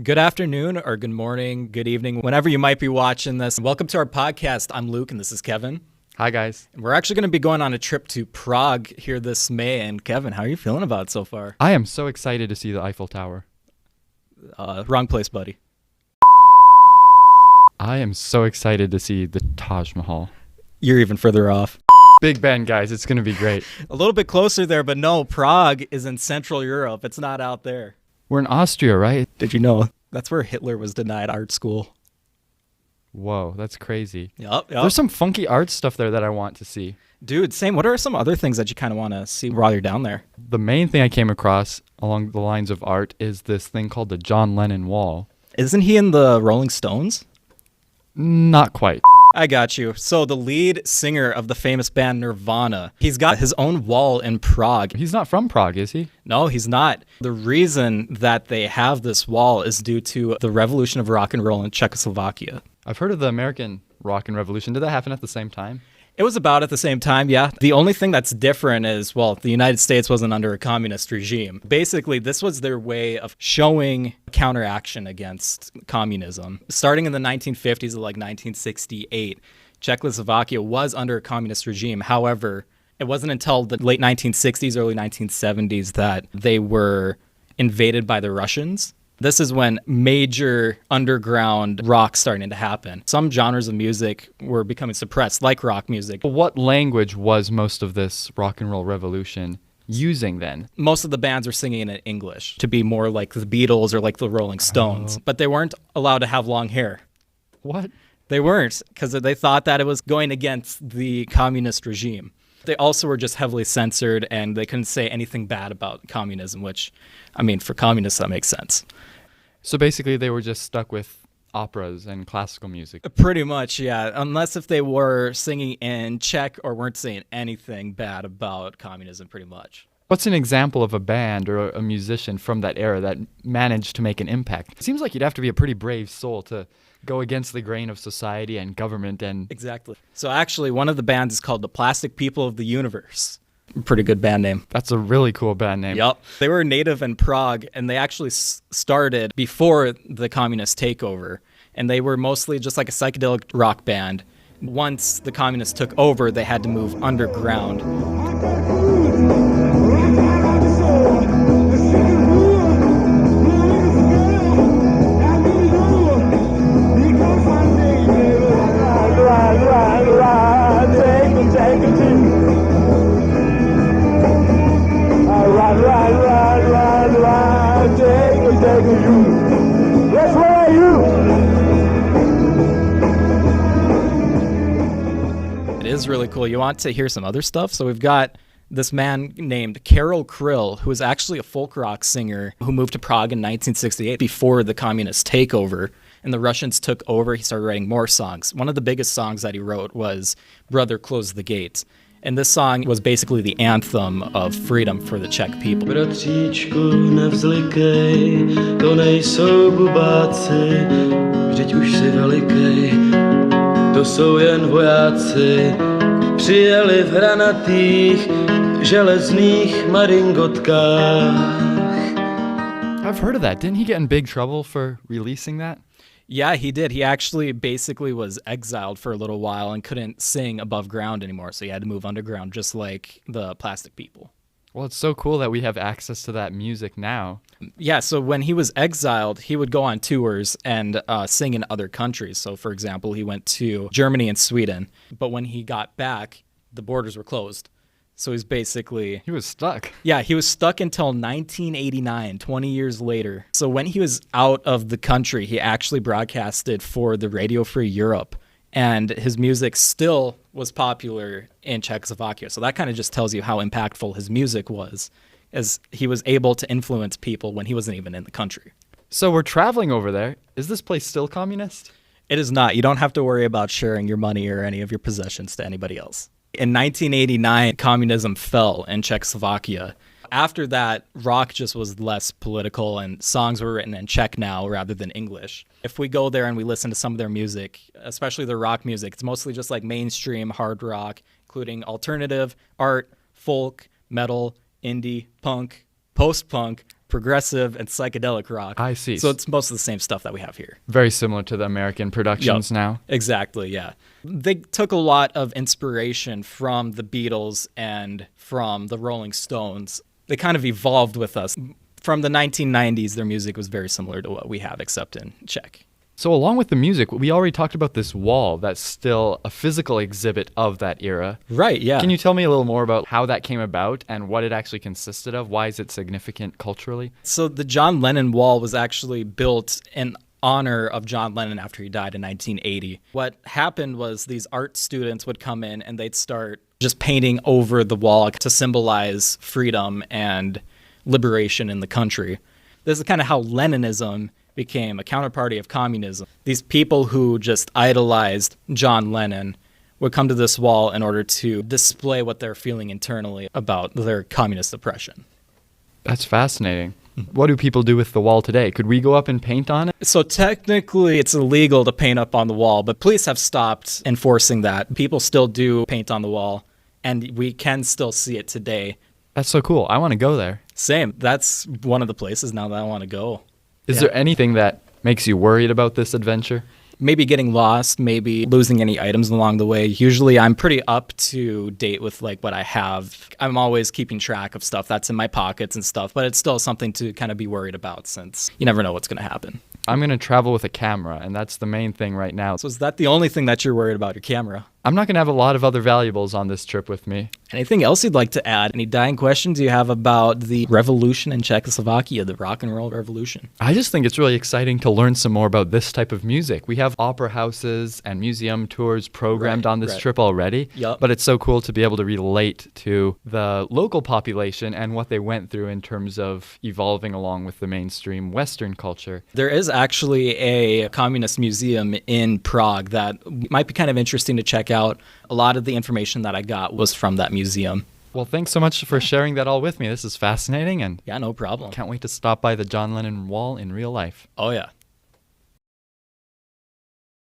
Good afternoon or good morning, good evening, whenever you might be watching this. Welcome to our podcast. I'm Luke and this is Kevin. Hi, guys. We're actually going to be going on a trip to Prague here this May. And Kevin, how are you feeling about it so far? I am so excited to see the Eiffel Tower. Wrong place, buddy. I am so excited to see the Taj Mahal. You're even further off. Big Ben, guys. It's going to be great. A little bit closer there, but no, Prague is in Central Europe. It's not out there. We're in Austria, right? Did you know? That's where Hitler was denied art school. Whoa, that's crazy. Yep. There's some funky art stuff there that I want to see. Dude, same. What are some other things that you kind of want to see while you're down there? The main thing I came across along the lines of art is this thing called the John Lennon Wall. Isn't he in the Rolling Stones? Not quite. I got you. So the lead singer of the famous band Nirvana, he's got his own wall in Prague. He's not from Prague, is he? No, he's not. The reason that they have this wall is due to the revolution of rock and roll in Czechoslovakia. I've heard of the American Rock and Revolution. Did that happen at the same time? It was about at the same time, yeah. The only thing that's different is, well, the United States wasn't under a communist regime. Basically, this was their way of showing counteraction against communism. Starting in the 1950s, like 1968, Czechoslovakia was under a communist regime. However, it wasn't until the late 1960s, early 1970s that they were invaded by the Russians. This is when major underground rock starting to happen. Some genres of music were becoming suppressed, like rock music. What language was most of this rock and roll revolution using then? Most of the bands were singing in English to be more like the Beatles or like the Rolling Stones, but they weren't allowed to have long hair. What? They weren't, because they thought that it was going against the communist regime. They also were just heavily censored, and they couldn't say anything bad about communism, which, I mean, for communists, that makes sense. So basically, they were just stuck with operas and classical music. Pretty much, yeah. Unless if they were singing in Czech or weren't saying anything bad about communism, pretty much. What's an example of a band or a musician from that era that managed to make an impact? It seems like you'd have to be a pretty brave soul to go against the grain of society and government and... Exactly. So actually, one of the bands is called the Plastic People of the Universe. Pretty good band name. That's a really cool band name. Yep. They were native in Prague, and they actually started before the communist takeover. And they were mostly just like a psychedelic rock band. Once the communists took over, they had to move underground. It is really cool. You want to hear some other stuff? So we've got this man named Karol Kryl, who is actually a folk rock singer who moved to Prague in 1968 before the communist takeover. And the Russians took over. He started writing more songs. One of the biggest songs that he wrote was Brother, Close the Gate. And this song was basically the anthem of freedom for the Czech people. Bratříčku, nevzlikej, to nejsou bubáci, vždyť už si velikej, to jsou jen vojáci, přijeli v hranatých, železných maringotkách. I've heard of that. Didn't he get in big trouble for releasing that? Yeah, he did. He actually basically was exiled for a little while and couldn't sing above ground anymore, so he had to move underground, just like the Plastic People. Well, it's so cool that we have access to that music now. Yeah, so when he was exiled, he would go on tours and sing in other countries. So, for example, he went to Germany and Sweden, but when he got back, the borders were closed. So he's basically... He was stuck. Yeah, he was stuck until 1989, 20 years later. So when he was out of the country, he actually broadcasted for the Radio Free Europe, and his music still was popular in Czechoslovakia. So that kind of just tells you how impactful his music was, as he was able to influence people when he wasn't even in the country. So we're traveling over there. Is this place still communist? It is not. You don't have to worry about sharing your money or any of your possessions to anybody else. In 1989, communism fell in Czechoslovakia. After that, rock just was less political and songs were written in Czech now rather than English. If we go there and we listen to some of their music, especially their rock music, it's mostly just like mainstream hard rock, including alternative, art, folk, metal, indie, punk, post-punk, progressive and psychedelic rock. I see. So it's most of the same stuff that we have here. Very similar to the American productions now. Exactly, yeah. They took a lot of inspiration from the Beatles and from the Rolling Stones. They kind of evolved with us. From the 1990s, their music was very similar to what we have, except in Czech. So along with the music, we already talked about this wall that's still a physical exhibit of that era. Right, yeah. Can you tell me a little more about how that came about and what it actually consisted of? Why is it significant culturally? So the John Lennon wall was actually built in honor of John Lennon after he died in 1980. What happened was these art students would come in and they'd start just painting over the wall to symbolize freedom and liberation in the country. This is kind of how Leninism became a counterparty of communism. These people who just idolized John Lennon would come to this wall in order to display what they're feeling internally about their communist oppression. That's fascinating. What do people do with the wall today? Could we go up and paint on it? So technically it's illegal to paint up on the wall, but police have stopped enforcing that. People still do paint on the wall, and we can still see it today. That's so cool. I want to go there. Same. That's one of the places now that I want to go. Is there anything that makes you worried about this adventure? Maybe getting lost, maybe losing any items along the way. Usually I'm pretty up to date with like what I have. I'm always keeping track of stuff that's in my pockets and stuff, but it's still something to kind of be worried about since you never know what's going to happen. I'm going to travel with a camera, and that's the main thing right now. So is that the only thing that you're worried about, your camera? I'm not going to have a lot of other valuables on this trip with me. Anything else you'd like to add? Any dying questions you have about the revolution in Czechoslovakia, the rock and roll revolution? I just think it's really exciting to learn some more about this type of music. We have opera houses and museum tours programmed on this trip already, but it's so cool to be able to relate to the local population and what they went through in terms of evolving along with the mainstream Western culture. There is actually a communist museum in Prague that might be kind of interesting to check out. A lot of the information that I got was from that museum. Well, thanks so much for sharing that all with me. This is fascinating, and yeah, no problem. Can't wait to stop by the John Lennon Wall in real life. Oh, yeah.